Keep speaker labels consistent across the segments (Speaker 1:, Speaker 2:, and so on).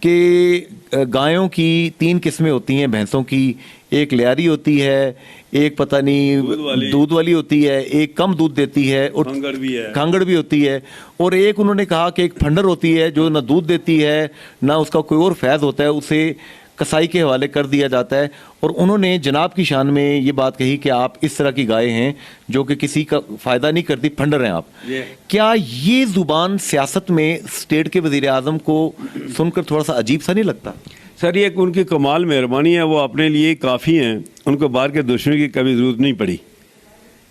Speaker 1: कि गायों की 3 किस्में होती हैं भैंसों की। एक लियारी होती है, एक पता नहीं दूध वाली होती है, एक कम दूध देती है और खांगड़ भी होती है, और एक उन्होंने कहा कि एक फंडर होती है जो ना दूध देती है ना उसका कोई और फैज़ होता है, उसे कसाई के हवाले कर दिया जाता है। और उन्होंने जनाब की शान में ये बात कही कि आप इस तरह की गाय हैं जो कि किसी का फ़ायदा नहीं करती, फंडर हैं आप। क्या ये ज़ुबान सियासत में स्टेट के वज़ीर आज़म को सुनकर थोड़ा सा अजीब सा नहीं लगता?
Speaker 2: सर ये उनकी कमाल मेहरबानी है, वो अपने लिए काफ़ी हैं, उनको बाहर के दुश्मन की कभी ज़रूरत नहीं पड़ी,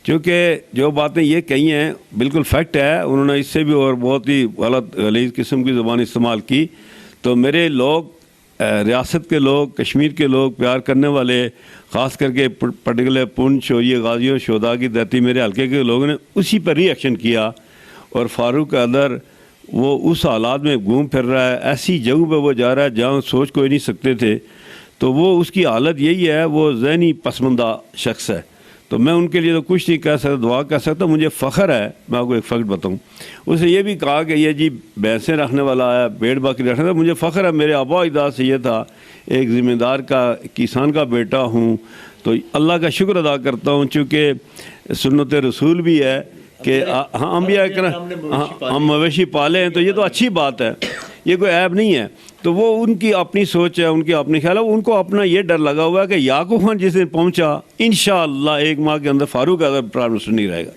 Speaker 2: क्योंकि जो बातें ये कही हैं बिल्कुल फैक्ट है। उन्होंने इससे भी और बहुत ही गलीज़ किस्म की ज़बान इस्तेमाल की। तो मेरे लोग, रियासत के लोग, कश्मीर के लोग, प्यार करने वाले, ख़ास करके पर्टिकुलर पुंछ और ये गाजियों शोदा की धरती, मेरे हल्के के लोगों ने उसी पर रिएक्शन किया। और फ़ारूक अदर वो उस हालात में घूम फिर रहा है, ऐसी जगह पे वो जा रहा है जहाँ सोच कोई नहीं सकते थे। तो वो उसकी हालत यही है, वो ज़हनी पसमंदा शख्स है। तो मैं उनके लिए तो कुछ नहीं कह सकता, दुआ कह सकता। मुझे फ़ख्र है, मैं आपको एक फ़ैक्ट बताऊँ, उसे ये भी कहा कि ये जी भैंसें रखने वाला है, भेड़ बकरी रखने वाला। मुझे फ़ख्र है, मेरे आबा अजदाद से ये था, एक ज़िम्मेदार का किसान का बेटा हूँ। तो अल्लाह का शुक्र अदा करता हूँ, चूँकि सुन्नत रसूल भी है कि हाँ हम भी हम मवेशी पाले हैं, तो ये तो अच्छी बात है, ये कोई ऐब नहीं है। तो वो उनकी अपनी सोच है, उनकी अपनी ख्याल है। उनको अपना ये डर लगा हुआ है कि याकूब खान जिस दिन पहुंचा, इंशाअल्लाह 1 माह के अंदर फारूक अदर प्राइम मिनिस्टर नहीं रहेगा।